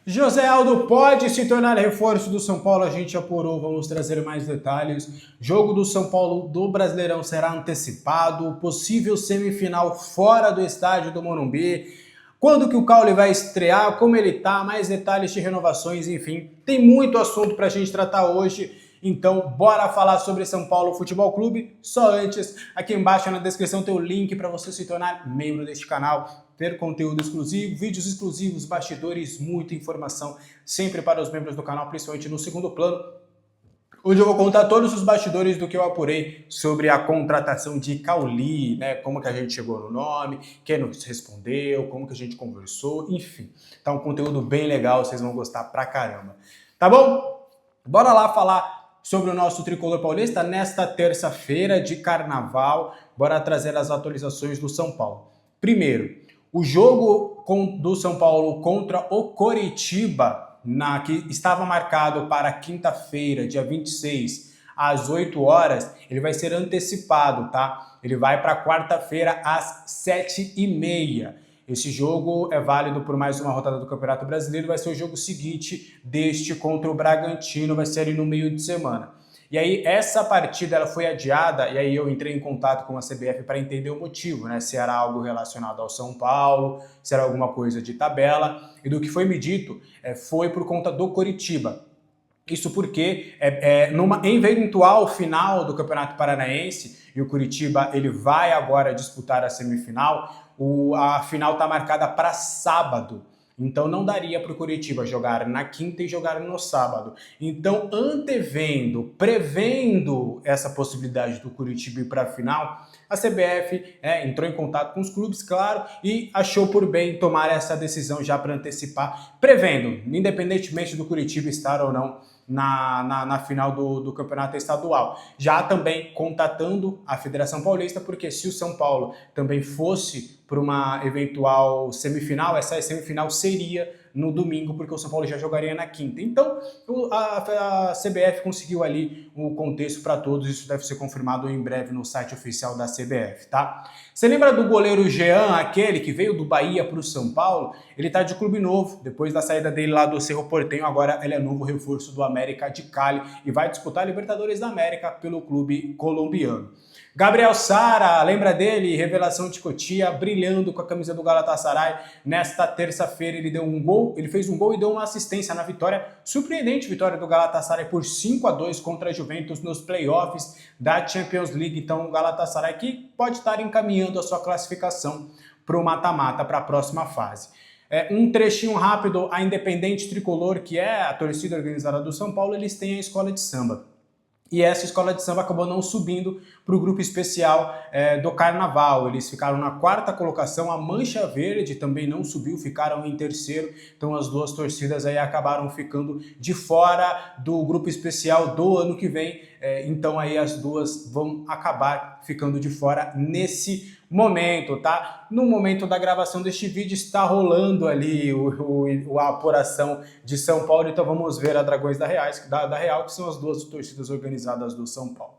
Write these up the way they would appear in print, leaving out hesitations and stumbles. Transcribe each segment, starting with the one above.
José Aldo pode se tornar reforço do São Paulo, a gente apurou, vamos trazer mais detalhes. Jogo do São Paulo do Brasileirão será antecipado, possível semifinal fora do estádio do Morumbi. Quando que o Caule vai estrear, como ele tá, mais detalhes de renovações, enfim. Tem muito assunto pra gente tratar hoje. Então, bora falar sobre São Paulo Futebol Clube. Só antes, aqui embaixo na descrição tem o link para você se tornar membro deste canal, ter conteúdo exclusivo, vídeos exclusivos, bastidores, muita informação sempre para os membros do canal, principalmente no segundo plano. Hoje eu vou contar todos os bastidores do que eu apurei sobre a contratação de Cauli, né? Como que a gente chegou no nome, quem nos respondeu, como que a gente conversou, enfim. Tá um conteúdo bem legal, vocês vão gostar pra caramba. Tá bom? Bora lá falar sobre o nosso tricolor paulista nesta terça-feira de carnaval. Bora trazer as atualizações do São Paulo. Primeiro, o jogo do São Paulo contra o Coritiba, que estava marcado para quinta-feira, dia 26, às 8 horas, ele vai ser antecipado, tá? Ele vai para quarta-feira, às 7h30. Esse jogo é válido por mais uma rodada do Campeonato Brasileiro, vai ser o jogo seguinte deste contra o Bragantino, vai ser ali no meio de semana. E aí essa partida ela foi adiada, e aí eu entrei em contato com a CBF para entender o motivo, né? Se era algo relacionado ao São Paulo, se era alguma coisa de tabela, e do que foi me dito, foi por conta do Coritiba. Isso porque, numa eventual final do Campeonato Paranaense, e o Coritiba ele vai agora disputar a semifinal, a final está marcada para sábado. Então não daria para o Coritiba jogar na quinta e jogar no sábado. Então, prevendo essa possibilidade do Coritiba ir para a final, a CBF entrou em contato com os clubes, claro, e achou por bem tomar essa decisão já para antecipar, prevendo, independentemente do Coritiba estar ou não na final do campeonato estadual. Já também contatando a Federação Paulista, porque se o São Paulo também fosse para uma eventual semifinal, essa semifinal seria no domingo, porque o São Paulo já jogaria na quinta. Então, a CBF conseguiu ali o contexto para todos, isso deve ser confirmado em breve no site oficial da CBF, tá? Você lembra do goleiro Jean, aquele que veio do Bahia para o São Paulo? Ele tá de clube novo, depois da saída dele lá do Cerro Porteño, agora ele é novo reforço do América de Cali e vai disputar a Libertadores da América pelo clube colombiano. Gabriel Sara, lembra dele? Revelação de Cotia, brilhando com a camisa do Galatasaray. Nesta terça-feira ele fez um gol e deu uma assistência na vitória, surpreendente vitória do Galatasaray por 5-2 contra a Juventus nos playoffs da Champions League. Então o Galatasaray que pode estar encaminhando a sua classificação para o mata-mata, para a próxima fase. Um trechinho rápido, a Independente Tricolor, que é a torcida organizada do São Paulo, eles têm a escola de samba. E essa escola de samba acabou não subindo para o grupo especial do Carnaval. Eles ficaram na quarta colocação, a Mancha Verde também não subiu, ficaram em terceiro. Então as duas torcidas aí acabaram ficando de fora do grupo especial do ano que vem. Então aí as duas vão acabar ficando de fora nesse momento, tá? No momento da gravação deste vídeo está rolando ali a apuração de São Paulo, então vamos ver a Dragões da Real, que são as duas torcidas organizadas do São Paulo.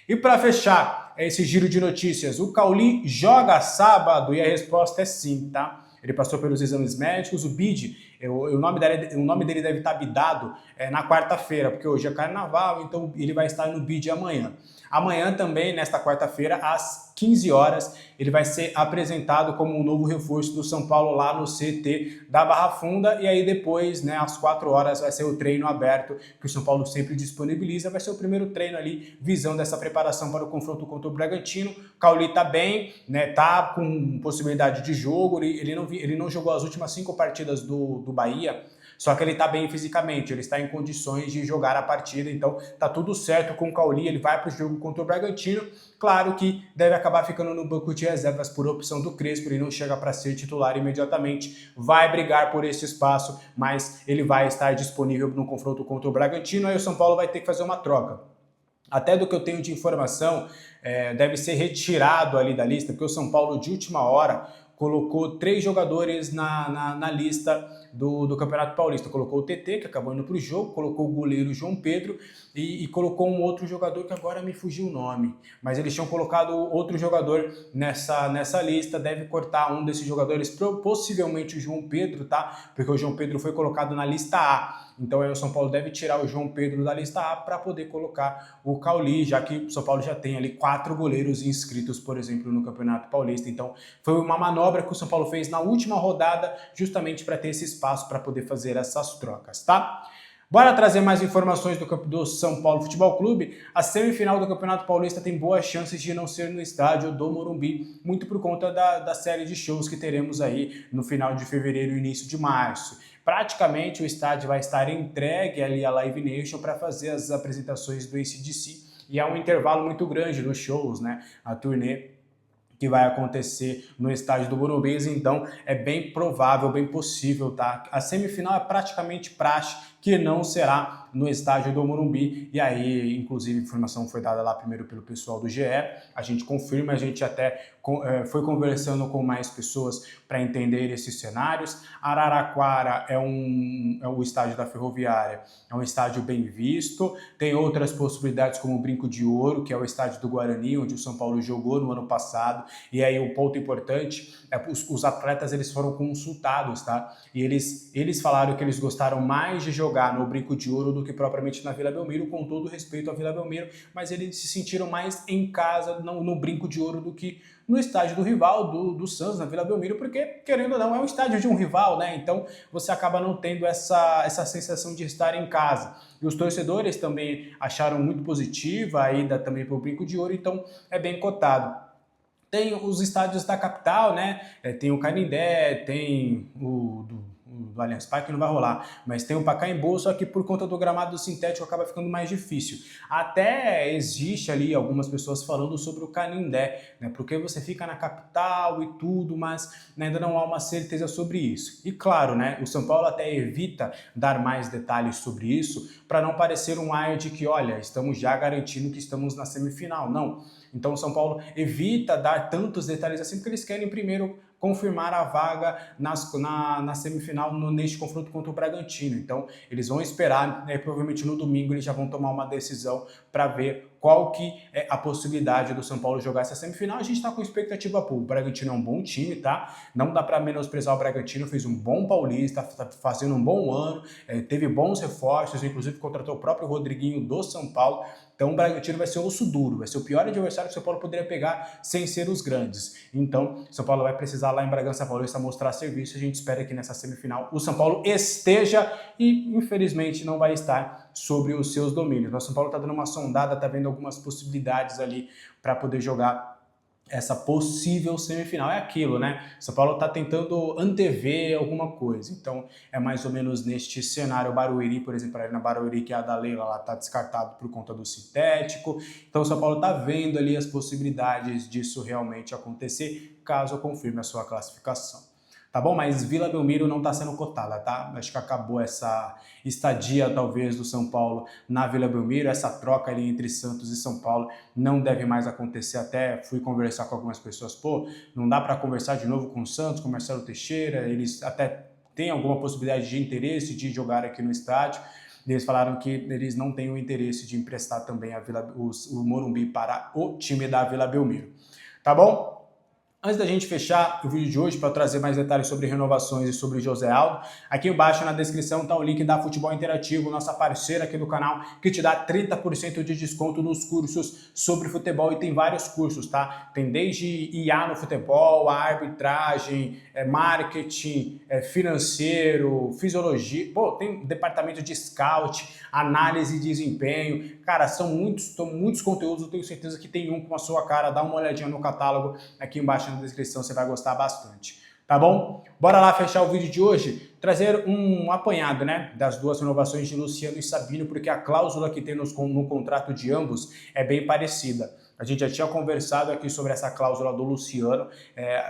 E para fechar esse giro de notícias, o Cauli joga sábado e a resposta é sim, tá? Ele passou pelos exames médicos, o BID, o nome dele deve estar bidado na quarta-feira, porque hoje é carnaval, então ele vai estar no BID amanhã. Amanhã também, nesta quarta-feira, às 15 horas, ele vai ser apresentado como um novo reforço do São Paulo lá no CT da Barra Funda, e aí depois, né, às 4 horas, vai ser o treino aberto que o São Paulo sempre disponibiliza, vai ser o primeiro treino ali, visão dessa preparação para o confronto contra o Bragantino. O Cauli tá bem, né, tá com possibilidade de jogo, ele não jogou as últimas 5 partidas do Bahia, só que ele está bem fisicamente, ele está em condições de jogar a partida, então tá tudo certo com o Cauli, ele vai para o jogo contra o Bragantino. Claro que deve acabar ficando no banco de reservas por opção do Crespo, ele não chega para ser titular imediatamente, vai brigar por esse espaço, mas ele vai estar disponível no confronto contra o Bragantino, aí o São Paulo vai ter que fazer uma troca. Até do que eu tenho de informação, deve ser retirado ali da lista, porque o São Paulo de última hora colocou 3 jogadores na lista do Campeonato Paulista. Colocou o TT, que acabou indo para o jogo, colocou o goleiro João Pedro e colocou um outro jogador que agora me fugiu o nome. Mas eles tinham colocado outro jogador nessa lista, deve cortar um desses jogadores, possivelmente o João Pedro, tá? Porque o João Pedro foi colocado na lista A. Então aí o São Paulo deve tirar o João Pedro da lista A para poder colocar o Cauli, já que o São Paulo já tem ali 4 goleiros inscritos, por exemplo, no Campeonato Paulista. Então foi uma manobra que o São Paulo fez na última rodada, justamente para ter esse espaço para poder fazer essas trocas, tá? Bora trazer mais informações do São Paulo Futebol Clube. A semifinal do Campeonato Paulista tem boas chances de não ser no estádio do Morumbi, muito por conta da série de shows que teremos aí no final de fevereiro e início de março. Praticamente o estádio vai estar entregue ali à Live Nation para fazer as apresentações do AC/DC e há um intervalo muito grande nos shows, né? A turnê que vai acontecer no estádio do Morumbi, então é bem provável, bem possível, tá? A semifinal é praticamente praxe que não será no estádio do Morumbi, e aí, inclusive, a informação foi dada lá primeiro pelo pessoal do GE, a gente confirma, a gente até foi conversando com mais pessoas para entender esses cenários. Araraquara é o estádio da Ferroviária, é um estádio bem visto, tem outras possibilidades como o Brinco de Ouro, que é o estádio do Guarani, onde o São Paulo jogou no ano passado, e aí o ponto importante é que os atletas eles foram consultados, tá? E eles falaram que eles gostaram mais de jogar no Brinco de Ouro do que propriamente na Vila Belmiro, com todo respeito à Vila Belmiro, mas eles se sentiram mais em casa no Brinco de Ouro do que no estádio do rival, do Santos, na Vila Belmiro, porque, querendo ou não, é um estádio de um rival, né? Então você acaba não tendo essa sensação de estar em casa. E os torcedores também acharam muito positiva a ida também para o Brinco de Ouro, então é bem cotado. Tem os estádios da capital, né? Tem o Canindé, tem o do Allianz Parque, não vai rolar, mas tem o Pacaembu, só que por conta do gramado sintético acaba ficando mais difícil. Até existe ali algumas pessoas falando sobre o Canindé, né? Porque você fica na capital e tudo, mas ainda não há uma certeza sobre isso. E claro, né? O São Paulo até evita dar mais detalhes sobre isso para não parecer um ar de que, olha, estamos já garantindo que estamos na semifinal. Não. Então o São Paulo evita dar tantos detalhes assim, porque eles querem primeiro confirmar a vaga na semifinal neste confronto contra o Bragantino. Então eles vão esperar, provavelmente no domingo eles já vão tomar uma decisão para ver qual que é a possibilidade do São Paulo jogar essa semifinal. A gente está com expectativa boa. O Bragantino é um bom time, tá? Não dá para menosprezar o Bragantino, fez um bom Paulista, está fazendo um bom ano, teve bons reforços, inclusive contratou o próprio Rodriguinho do São Paulo. Então o Bragantino vai ser osso duro, vai ser o pior adversário que o São Paulo poderia pegar sem ser os grandes. Então o São Paulo vai precisar lá em Bragança Paulista mostrar serviço. A gente espera que nessa semifinal o São Paulo esteja e infelizmente não vai estar sobre os seus domínios. O São Paulo está dando uma sondada, está vendo algumas possibilidades ali para poder jogar essa possível semifinal. É aquilo, né? São Paulo está tentando antever alguma coisa. Então, é mais ou menos neste cenário. O Barueri, por exemplo, ali na Barueri, que é a da Leila, ela está descartado por conta do sintético. Então, o São Paulo está vendo ali as possibilidades disso realmente acontecer, caso confirme a sua classificação. Tá bom? Mas Vila Belmiro não está sendo cotada, tá? Acho que acabou essa estadia, talvez, do São Paulo na Vila Belmiro. Essa troca ali entre Santos e São Paulo não deve mais acontecer. Até fui conversar com algumas pessoas. Pô, não dá para conversar de novo com o Santos, com o Marcelo Teixeira. Eles até têm alguma possibilidade de interesse de jogar aqui no estádio. Eles falaram que eles não têm o interesse de emprestar também o Morumbi para o time da Vila Belmiro. Tá bom? Antes da gente fechar o vídeo de hoje, para trazer mais detalhes sobre renovações e sobre José Aldo, aqui embaixo na descrição está o link da Futebol Interativo, nossa parceira aqui do canal, que te dá 30% de desconto nos cursos sobre futebol, e tem vários cursos, tá? Tem desde IA no futebol, a arbitragem, marketing, financeiro, fisiologia, pô, tem departamento de scout, análise de desempenho. Cara, são muitos conteúdos, eu tenho certeza que tem um com a sua cara. Dá uma olhadinha no catálogo aqui embaixo na descrição, você vai gostar bastante. Tá bom? Bora lá fechar o vídeo de hoje, trazer um apanhado, né, das duas renovações de Luciano e Sabino, porque a cláusula que tem no contrato de ambos é bem parecida. A gente já tinha conversado aqui sobre essa cláusula do Luciano.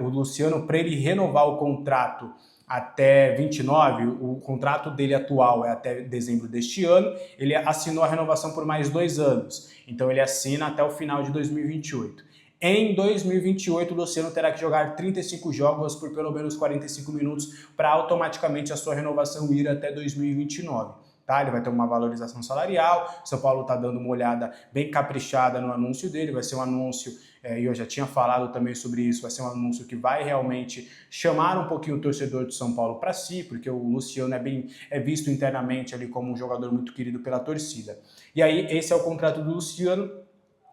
O Luciano, para ele renovar o contrato até 29, o contrato dele atual é até dezembro deste ano, ele assinou a renovação por mais 2 anos, então ele assina até o final de 2028. em 2028 o Luciano terá que jogar 35 jogos por pelo menos 45 minutos para automaticamente a sua renovação ir até 2029. Tá? Ele vai ter uma valorização salarial, São Paulo está dando uma olhada bem caprichada no anúncio dele, vai ser um anúncio, e eu já tinha falado também sobre isso, vai ser um anúncio que vai realmente chamar um pouquinho o torcedor de São Paulo para si, porque o Luciano é visto internamente ali como um jogador muito querido pela torcida. E aí esse é o contrato do Luciano,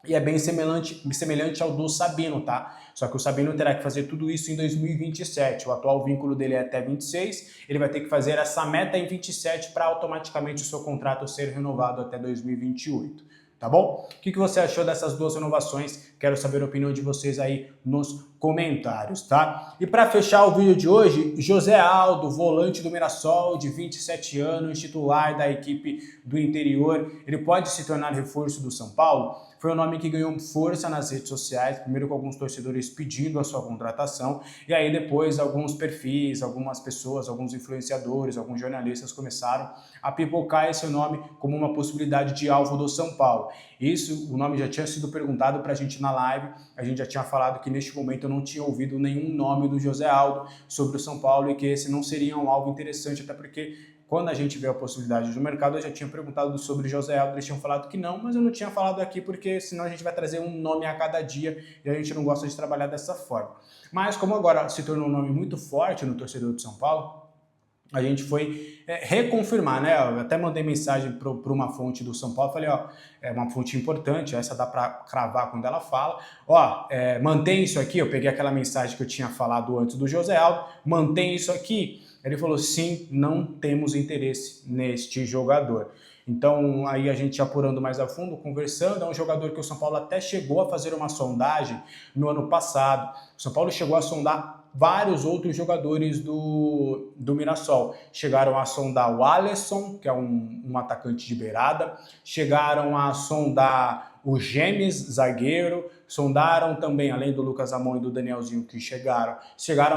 e é bem semelhante ao do Sabino, tá? Só que o Sabino terá que fazer tudo isso em 2027. O atual vínculo dele é até 26. Ele vai ter que fazer essa meta em 27 para automaticamente o seu contrato ser renovado até 2028. Tá bom? O que você achou dessas duas renovações? Quero saber a opinião de vocês aí nos comentários, tá? E para fechar o vídeo de hoje, José Aldo, volante do Mirassol, de 27 anos, titular da equipe do interior, ele pode se tornar reforço do São Paulo? Foi um nome que ganhou força nas redes sociais, primeiro com alguns torcedores pedindo a sua contratação, e aí depois alguns perfis, algumas pessoas, alguns influenciadores, alguns jornalistas começaram a pipocar esse nome como uma possibilidade de alvo do São Paulo. Isso, o nome já tinha sido perguntado para a gente na live, a gente já tinha falado que neste momento eu não tinha ouvido nenhum nome do José Aldo sobre o São Paulo e que esse não seria um alvo interessante, até porque quando a gente vê a possibilidade do mercado, eu já tinha perguntado sobre José Aldo, eles tinham falado que não, mas eu não tinha falado aqui porque senão a gente vai trazer um nome a cada dia e a gente não gosta de trabalhar dessa forma. Mas como agora se tornou um nome muito forte no torcedor de São Paulo, a gente foi reconfirmar, né? Eu até mandei mensagem para uma fonte do São Paulo, falei, ó, é uma fonte importante, essa dá para cravar quando ela fala, ó, mantém isso aqui, eu peguei aquela mensagem que eu tinha falado antes do José Aldo, mantém isso aqui. Ele falou, sim, não temos interesse neste jogador. Então, aí a gente apurando mais a fundo, conversando, é um jogador que o São Paulo até chegou a fazer uma sondagem no ano passado. O São Paulo chegou a sondar vários outros jogadores do Mirassol. Chegaram a sondar o Alisson, que é um atacante de beirada, chegaram a sondar o Gemes, zagueiro, sondaram também, além do Lucas Amon e do Danielzinho que chegaram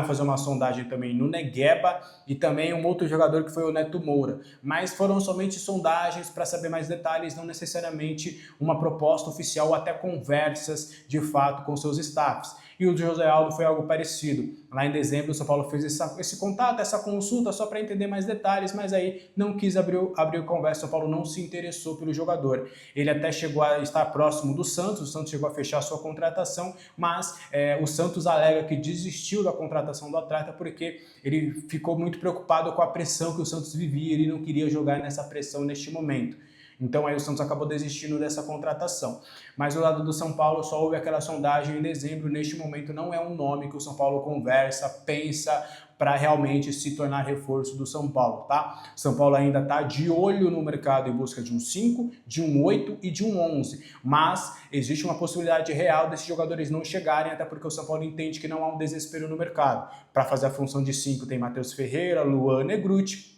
a fazer uma sondagem também no Negueba e também um outro jogador que foi o Neto Moura. Mas foram somente sondagens para saber mais detalhes, não necessariamente uma proposta oficial ou até conversas de fato com seus staffs. E o José Aldo foi algo parecido. Lá em dezembro o São Paulo fez esse contato, essa consulta só para entender mais detalhes, mas aí não quis abrir conversa, o São Paulo não se interessou pelo jogador. Ele até chegou a estar próximo do Santos, o Santos chegou a fechar a sua contratação, mas o Santos alega que desistiu da contratação do atleta porque ele ficou muito preocupado com a pressão que o Santos vivia, ele não queria jogar nessa pressão neste momento. Então aí o Santos acabou desistindo dessa contratação. Mas do lado do São Paulo só houve aquela sondagem em dezembro. Neste momento não é um nome que o São Paulo conversa, pensa para realmente se tornar reforço do São Paulo, tá? São Paulo ainda está de olho no mercado em busca de um 5, de um 8 e de um 11. Mas existe uma possibilidade real desses jogadores não chegarem, até porque o São Paulo entende que não há um desespero no mercado. Para fazer a função de 5 tem Matheus Ferreira, Luan, Negruti.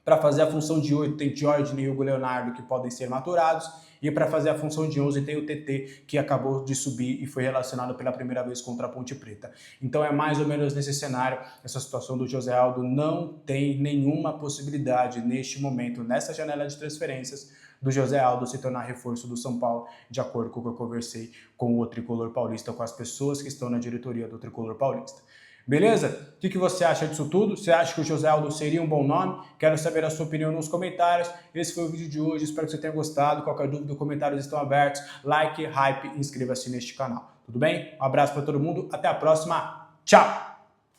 Para fazer a função de 8 tem Jorge e Hugo Leonardo que podem ser maturados. E para fazer a função de 11 tem o TT que acabou de subir e foi relacionado pela primeira vez contra a Ponte Preta. Então é mais ou menos nesse cenário, essa situação do José Aldo não tem nenhuma possibilidade neste momento, nessa janela de transferências, do José Aldo se tornar reforço do São Paulo, de acordo com o que eu conversei com o Tricolor Paulista, com as pessoas que estão na diretoria do Tricolor Paulista. Beleza? O que você acha disso tudo? Você acha que o José Aldo seria um bom nome? Quero saber a sua opinião nos comentários. Esse foi o vídeo de hoje, espero que você tenha gostado. Qualquer dúvida, comentários estão abertos. Like, hype, inscreva-se neste canal. Tudo bem? Um abraço para todo mundo, até a próxima. Tchau!